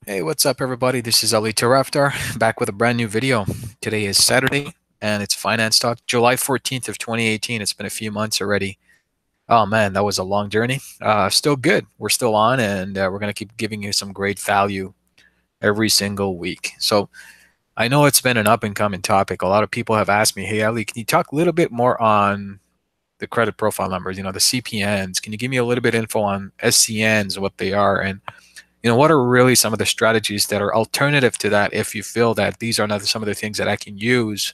Hey, what's up, everybody? This is Ali Taraftar back with a brand new video. Today is Saturday, and it's Finance Talk, July 14th of 2018. It's been a few months already. Oh man, that was a long journey. Still good. We're still on, and we're gonna keep giving you some great value every single week. So I know it's been an up and coming topic. A lot of people have asked me, "Hey, Ali, can you talk a little bit more on the credit profile numbers? The CPNs. Can you give me a little bit info on SCNs, what they are, and what are really some of the strategies that are alternative to that if you feel that these are not some of the things that I can use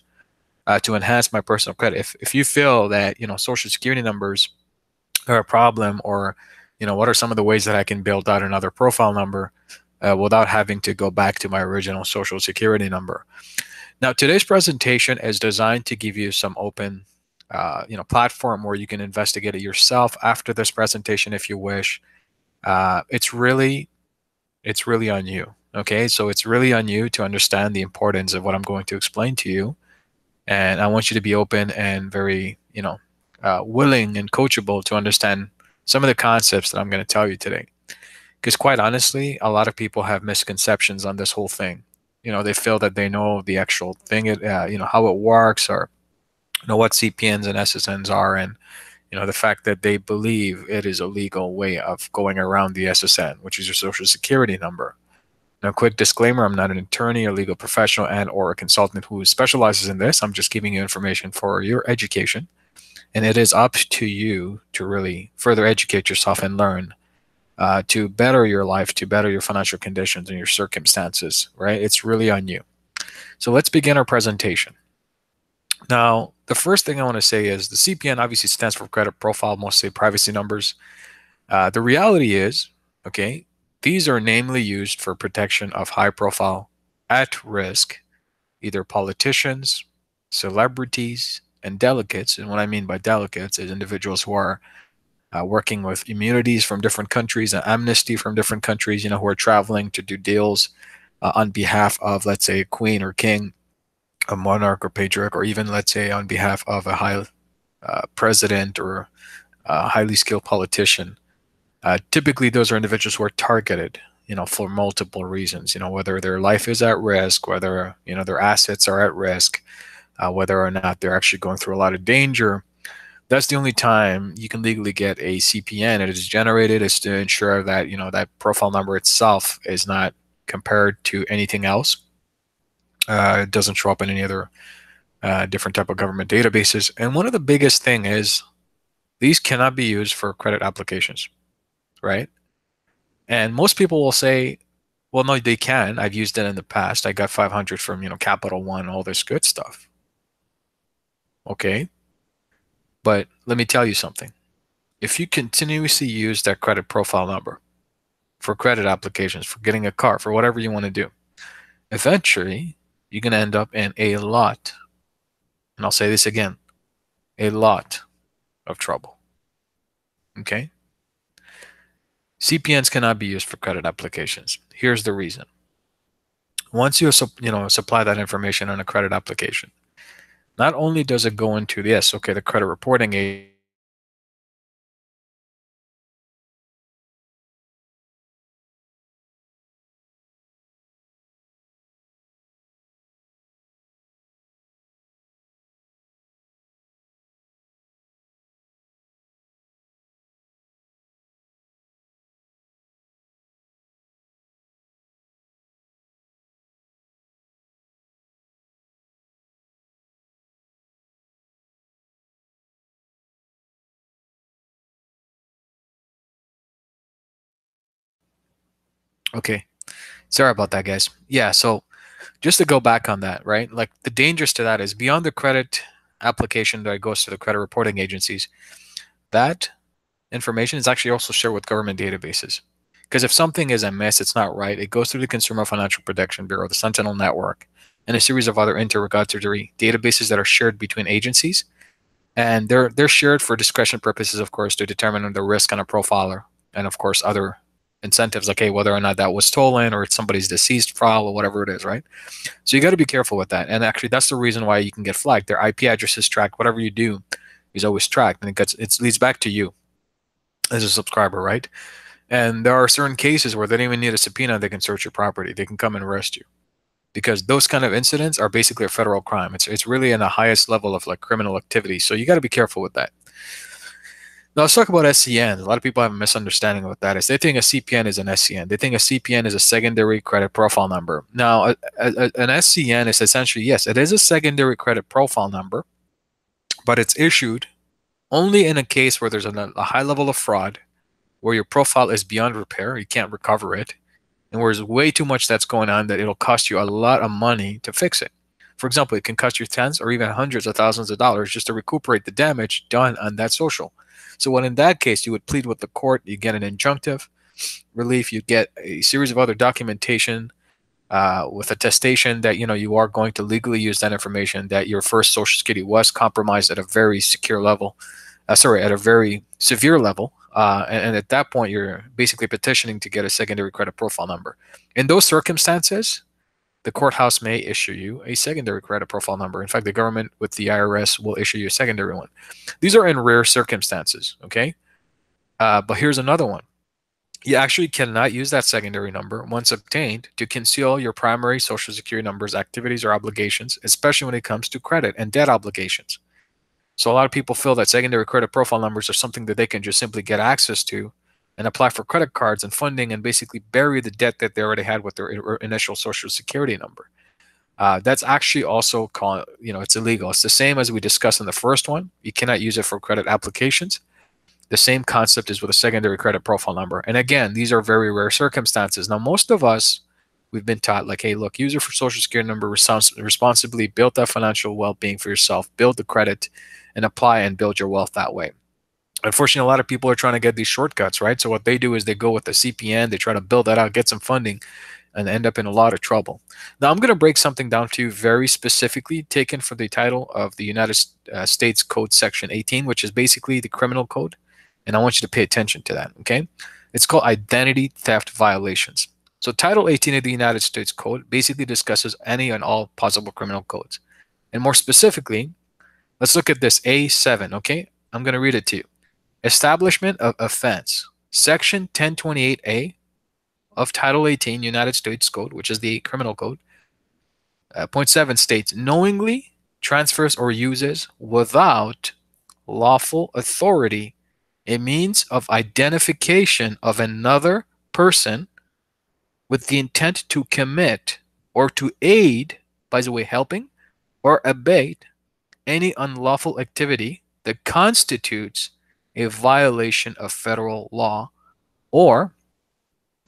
to enhance my personal credit? If you feel that, social security numbers are a problem, or, what are some of the ways that I can build out another profile number without having to go back to my original social security number? Now, today's presentation is designed to give you some open, platform where you can investigate it yourself after this presentation if you wish. It's really on you. Okay, so it's really on you to understand the importance of what I'm going to explain to you. And I want you to be open and very, willing and coachable to understand some of the concepts that I'm going to tell you today. Because quite honestly, a lot of people have misconceptions on this whole thing. They feel that they know the actual thing, how it works, or know what CPNs and SSNs are, and the fact that they believe it is a legal way of going around the SSN, which is your social security number. Now, quick disclaimer, I'm not an attorney, a legal professional, and or a consultant who specializes in this. I'm just giving you information for your education. And it is up to you to really further educate yourself and learn to better your life, to better your financial conditions and your circumstances, right? It's really on you. So let's begin our presentation. Now, the first thing I want to say is the CPN obviously stands for credit profile, mostly privacy numbers. The reality is, okay, these are namely used for protection of high profile, at risk, either politicians, celebrities, and delegates. And what I mean by delegates is individuals who are working with immunities from different countries and amnesty from different countries, who are traveling to do deals on behalf of, let's say, a queen or king, a monarch or patriarch, or even, let's say, on behalf of a high president or a highly skilled politician. Typically, those are individuals who are targeted, for multiple reasons. Whether their life is at risk, whether their assets are at risk, whether or not they're actually going through a lot of danger. That's the only time you can legally get a CPN. It is generated is to ensure that that profile number itself is not compared to anything else. It doesn't show up in any other different type of government databases. And one of the biggest thing is these cannot be used for credit applications, right? And most people will say, well, no, they can. I've used it in the past. I got 500 from, Capital One, all this good stuff. Okay. But let me tell you something. If you continuously use that credit profile number for credit applications, for getting a car, for whatever you want to do, eventually you're going to end up in a lot, and I'll say this again, a lot of trouble. Okay. CPNs cannot be used for credit applications. Here's the reason. Once you supply that information on a credit application, not only does it go into the credit reporting agency, okay, sorry about that, guys. Yeah, so just to go back on that, right? Like the dangers to that is beyond the credit application that goes to the credit reporting agencies, that information is actually also shared with government databases. Because if something is amiss, it's not right, it goes through the Consumer Financial Protection Bureau, the Sentinel Network, and a series of other interrogatory databases that are shared between agencies. And they're shared for discretion purposes, of course, to determine the risk on a profiler, and of course other incentives like, hey, whether or not that was stolen or it's somebody's deceased file or whatever it is, right? So you got to be careful with that. And actually, that's the reason why you can get flagged. Their IP address is tracked. Whatever you do is always tracked, and it leads back to you as a subscriber, right? And there are certain cases where they don't even need a subpoena, they can search your property. They can come and arrest you. Because those kind of incidents are basically a federal crime. It's really in the highest level of like criminal activity. So you got to be careful with that. Now let's talk about SCNs. A lot of people have a misunderstanding of what that is. They think a CPN is an SCN. They think a CPN is a secondary credit profile number. Now, an SCN is essentially, yes, it is a secondary credit profile number, but it's issued only in a case where there's a high level of fraud, where your profile is beyond repair, you can't recover it, and where there's way too much that's going on that it'll cost you a lot of money to fix it. For example, it can cost you tens or even hundreds of thousands of dollars just to recuperate the damage done on that social. So when in that case, you would plead with the court, you get an injunctive relief, you get a series of other documentation with attestation that you are going to legally use that information, that your first social security was compromised at a very secure level, at a very severe level. And at that point, you're basically petitioning to get a secondary credit profile number. In those circumstances, the courthouse may issue you a secondary credit profile number. In fact, the government with the IRS will issue you a secondary one. These are in rare circumstances, okay? But here's another one. You actually cannot use that secondary number once obtained to conceal your primary social security number's activities or obligations, especially when it comes to credit and debt obligations. So a lot of people feel that secondary credit profile numbers are something that they can just simply get access to and apply for credit cards and funding and basically bury the debt that they already had with their initial social security number. That's actually also called, it's illegal. It's the same as we discussed in the first one. You cannot use it for credit applications. The same concept is with a secondary credit profile number. And again, these are very rare circumstances. Now, most of us, we've been taught like, hey, look, use it for social security number responsibly, build that financial well-being for yourself, build the credit, and apply and build your wealth that way. Unfortunately, a lot of people are trying to get these shortcuts, right? So what they do is they go with the CPN, they try to build that out, get some funding, and end up in a lot of trouble. Now, I'm going to break something down to you very specifically, taken from the title of the United States Code Section 18, which is basically the criminal code. And I want you to pay attention to that, okay? It's called identity theft violations. So Title 18 of the United States Code basically discusses any and all possible criminal codes. And more specifically, let's look at this A7, okay? I'm going to read it to you. Establishment of offense. Section 1028A of Title 18 United States Code, which is the criminal code, point 7 states, knowingly transfers or uses without lawful authority a means of identification of another person with the intent to commit or to aid, by the way, helping or abet any unlawful activity that constitutes a violation of federal law or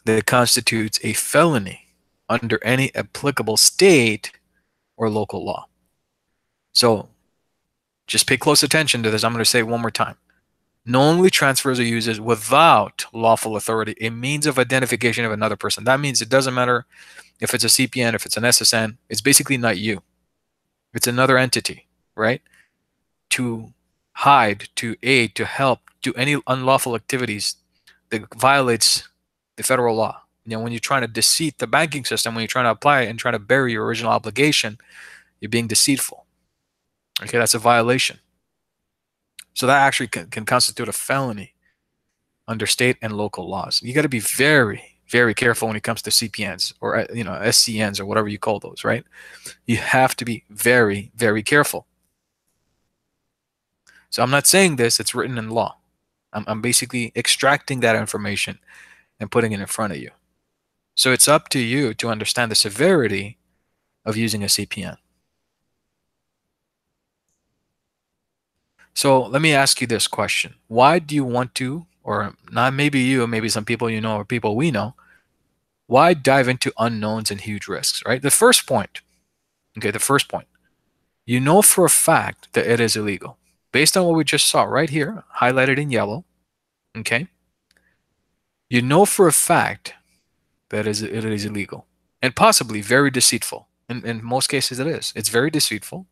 that constitutes a felony under any applicable state or local law. So just pay close attention to this. I'm going to say it one more time. Knowingly transfers or uses without lawful authority a means of identification of another person. That means it doesn't matter if it's a CPN, if it's an SSN, it's basically not you. It's another entity, right? To hide, to aid, to help, do any unlawful activities that violates the federal law. When you're trying to deceive the banking system, when you're trying to apply it and trying to bury your original obligation, you're being deceitful. Okay, that's a violation. So that actually can constitute a felony under state and local laws. You got to be very, very careful when it comes to CPNs or SCNs or whatever you call those, right? You have to be very, very careful. So I'm not saying this, it's written in law. I'm basically extracting that information and putting it in front of you. So it's up to you to understand the severity of using a CPN. So let me ask you this question. Why do you want to, or not maybe you, maybe some people you know or people we know, why dive into unknowns and huge risks, right? The first point, you know for a fact that it is illegal. Based on what we just saw right here, highlighted in yellow, okay? You know for a fact that it is illegal and possibly very deceitful. In most cases it is. It's very deceitful,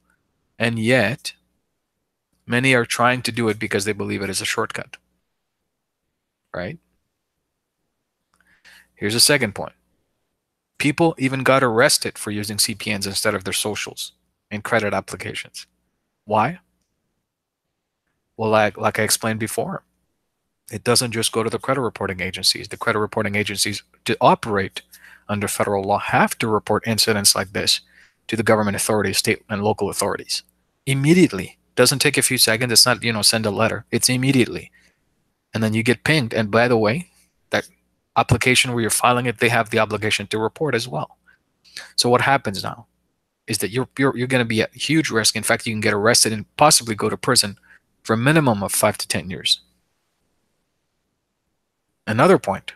and yet many are trying to do it because they believe it is a shortcut, right? Here's a second point. People even got arrested for using CPNs instead of their socials in credit applications. Why? Well, like I explained before, It doesn't just go to the credit reporting agencies. The credit reporting agencies, to operate under federal law, have to report incidents like this to the government authorities, state and local authorities, immediately. Doesn't take a few seconds. It's not, send a letter. It's immediately. And then you get pinged. And by the way, that application where you're filing it, they have the obligation to report as well. So what happens now is that you're going to be at huge risk. In fact, you can get arrested and possibly go to prison for a minimum of 5 to 10 years. Another point,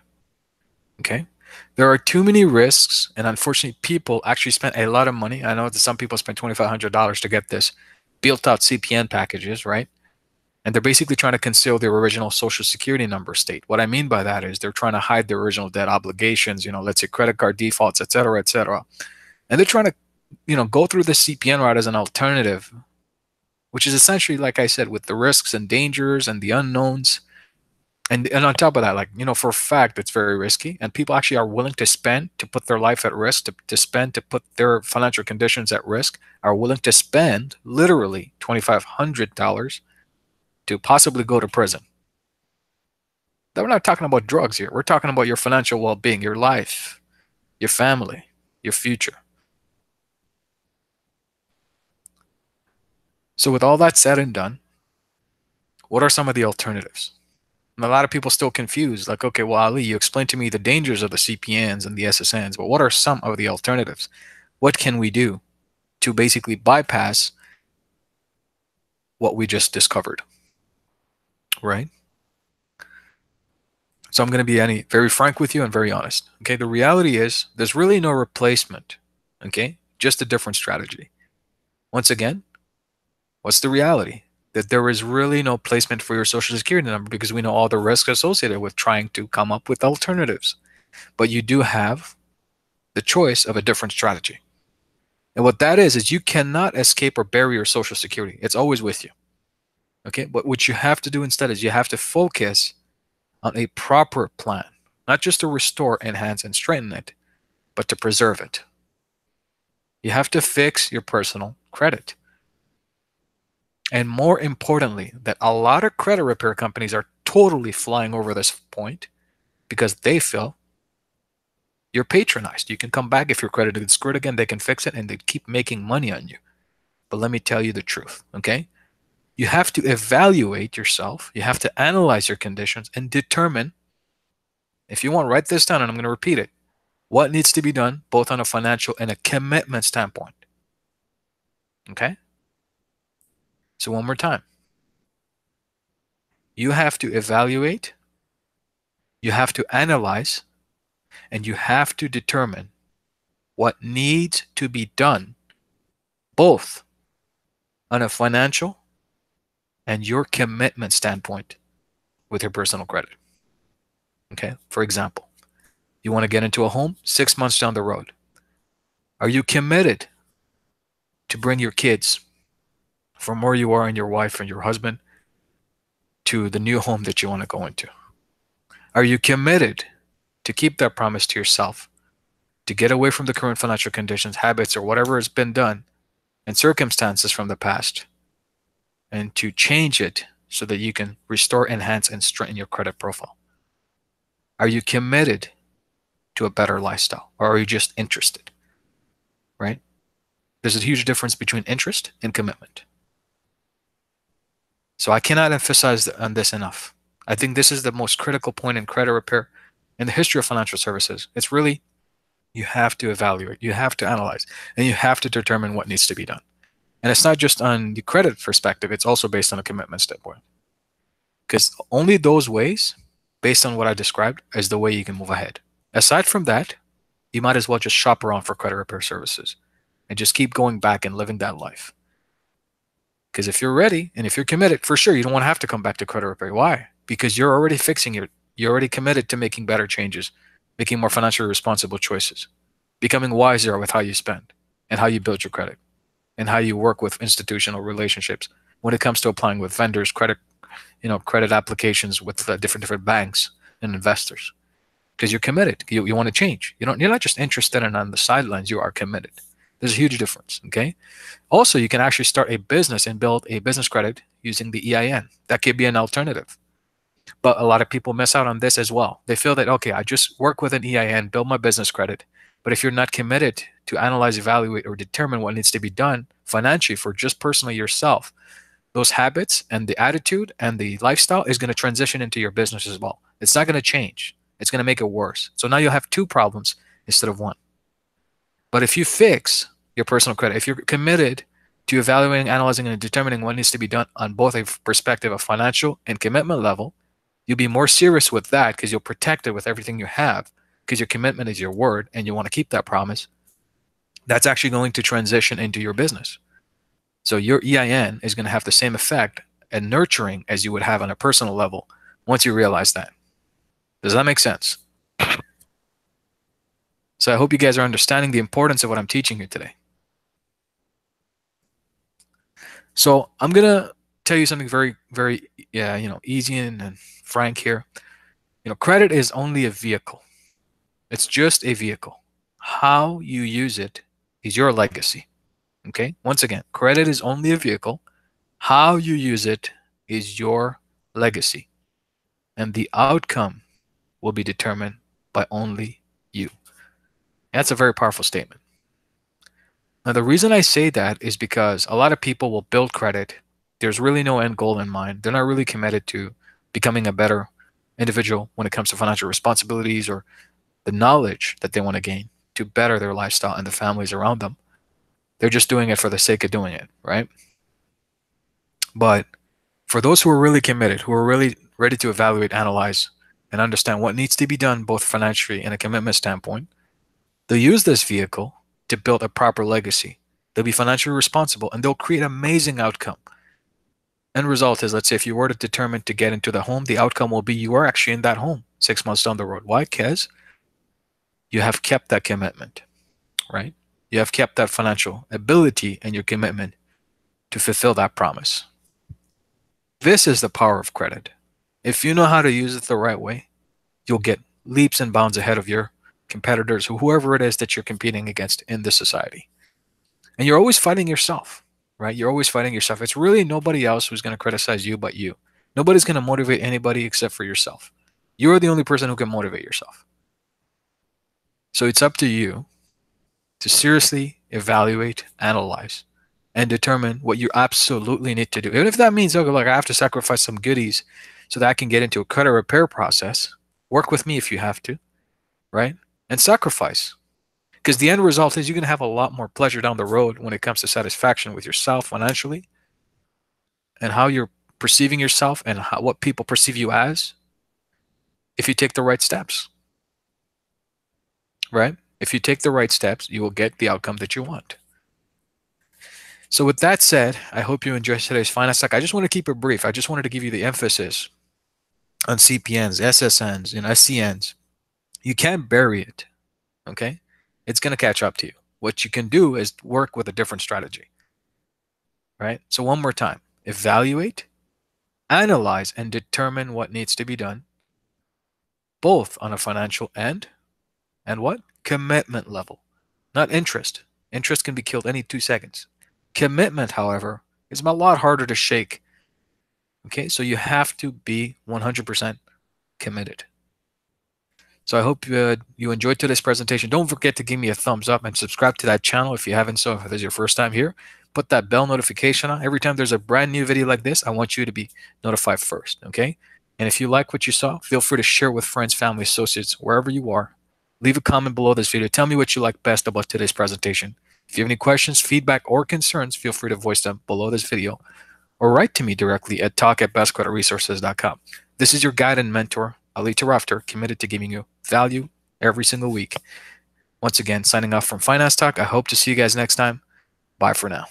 okay? There are too many risks, and unfortunately, people actually spent a lot of money. I know that some people spent $2,500 to get this built-out CPN packages, right? And they're basically trying to conceal their original social security number state. What I mean by that is they're trying to hide their original debt obligations, let's say credit card defaults, et cetera, et cetera. And they're trying to, go through the CPN route as an alternative, which is essentially, like I said, with the risks and dangers and the unknowns. And on top of that, for a fact, it's very risky. And people actually are willing to spend to put their life at risk, to spend to put their financial conditions at risk, are willing to spend literally $2,500 to possibly go to prison. Now, we're not talking about drugs here. We're talking about your financial well-being, your life, your family, your future. So with all that said and done, what are some of the alternatives? And a lot of people still confused, like, okay, well, Ali, you explained to me the dangers of the CPNs and the SSNs, but what are some of the alternatives? What can we do to basically bypass what we just discovered, right? So I'm going to be very frank with you and very honest. Okay, the reality is there's really no replacement, okay? Just a different strategy. Once again, what's the reality? That there is really no placement for your social security number because we know all the risks associated with trying to come up with alternatives. But you do have the choice of a different strategy. And what that is you cannot escape or bury your social security. It's always with you. Okay, but what you have to do instead is you have to focus on a proper plan, not just to restore, enhance, and strengthen it, but to preserve it. You have to fix your personal credit. And more importantly, that a lot of credit repair companies are totally flying over this point because they feel you're patronized. You can come back if your credit gets screwed again, they can fix it and they keep making money on you. But let me tell you the truth, okay? You have to evaluate yourself. You have to analyze your conditions and determine, if you want, write this down and I'm going to repeat it, what needs to be done both on a financial and a commitment standpoint. Okay? So one more time. You have to evaluate, you have to analyze, and you have to determine what needs to be done both on a financial and your commitment standpoint with your personal credit. Okay? For example, you want to get into a home 6 months down the road. Are you committed to bring your kids from where you are and your wife and your husband to the new home that you want to go into? Are you committed to keep that promise to yourself, to get away from the current financial conditions, habits, or whatever has been done and circumstances from the past, and to change it so that you can restore, enhance, and strengthen your credit profile? Are you committed to a better lifestyle, or are you just interested? Right? There's a huge difference between interest and commitment. So I cannot emphasize on this enough. I think this is the most critical point in credit repair in the history of financial services. It's really, you have to evaluate, you have to analyze, and you have to determine what needs to be done. And it's not just on the credit perspective, it's also based on a commitment standpoint. Because only those ways, based on what I described, is the way you can move ahead. Aside from that, you might as well just shop around for credit repair services and just keep going back and living that life. Because if you're ready and if you're committed, for sure, you don't want to have to come back to credit repair. Why? Because you're already fixing you're already committed to making better changes, making more financially responsible choices, becoming wiser with how you spend and how you build your credit and how you work with institutional relationships when it comes to applying with vendors, credit applications with different banks and investors. Because you're committed. You want to change. You're not just interested and on the sidelines, you are committed. There's a huge difference, okay? Also, you can actually start a business and build a business credit using the EIN. That could be an alternative. But a lot of people miss out on this as well. They feel that, okay, I just work with an EIN, build my business credit. But if you're not committed to analyze, evaluate, or determine what needs to be done financially for just personally yourself, those habits and the attitude and the lifestyle is going to transition into your business as well. It's not going to change. It's going to make it worse. So now you'll have two problems instead of one. But if you fix your personal credit, if you're committed to evaluating, analyzing, and determining what needs to be done on both a perspective of financial and commitment level, you'll be more serious with that because you'll protect it with everything you have, because your commitment is your word and you want to keep that promise. That's actually going to transition into your business. So your EIN is going to have the same effect and nurturing as you would have on a personal level once you realize that. Does that make sense? So I hope you guys are understanding the importance of what I'm teaching you today. So I'm going to tell you something very, very, easy and frank here. Credit is only a vehicle. It's just a vehicle. How you use it is your legacy. Okay? Once again, credit is only a vehicle. How you use it is your legacy. And the outcome will be determined by only you. That's a very powerful statement. Now, the reason I say that is because a lot of people will build credit. There's really no end goal in mind. They're not really committed to becoming a better individual when it comes to financial responsibilities or the knowledge that they want to gain to better their lifestyle and the families around them. They're just doing it for the sake of doing it, right? But for those who are really committed, who are really ready to evaluate, analyze, and understand what needs to be done both financially and a commitment standpoint, they'll use this vehicle to build a proper legacy. They'll be financially responsible and they'll create an amazing outcome. End result is, let's say if you were to determine to get into the home, the outcome will be you are actually in that home 6 months down the road. Why? Because you have kept that commitment, right? You have kept that financial ability and your commitment to fulfill that promise. This is the power of credit. If you know how to use it the right way, you'll get leaps and bounds ahead of your competitors, whoever it is that you're competing against in this society. And you're always fighting yourself, right? You're always fighting yourself. It's really nobody else who's going to criticize you but you. Nobody's going to motivate anybody except for yourself. You're the only person who can motivate yourself. So it's up to you to seriously evaluate, analyze, and determine what you absolutely need to do. Even if that means, okay, like I have to sacrifice some goodies so that I can get into a credit repair process, work with me if you have to, right? And sacrifice. Because the end result is you're going to have a lot more pleasure down the road when it comes to satisfaction with yourself financially and how you're perceiving yourself and what people perceive you as if you take the right steps, right? If you take the right steps, you will get the outcome that you want. So with that said, I hope you enjoyed today's Finance Talk. I just want to keep it brief. I just wanted to give you the emphasis on CPNs, SSNs, and SCNs. You can't bury it, okay? It's going to catch up to you. What you can do is work with a different strategy, right? So one more time, evaluate, analyze, and determine what needs to be done, both on a financial and what? Commitment level, not interest. Interest can be killed any 2 seconds. Commitment, however, is a lot harder to shake. Okay, so you have to be 100% committed. So I hope you enjoyed today's presentation. Don't forget to give me a thumbs up and subscribe to that channel if you haven't. So if this is your first time here, put that bell notification on. Every time there's a brand new video like this, I want you to be notified first, okay? And if you like what you saw, feel free to share with friends, family, associates, wherever you are. Leave a comment below this video. Tell me what you like best about today's presentation. If you have any questions, feedback, or concerns, feel free to voice them below this video or write to me directly at talk@bestcreditresources.com. This is your guide and mentor, Ali Tarafter, committed to giving you value every single week. Once again, signing off from Finance Talk. I hope to see you guys next time. Bye for now.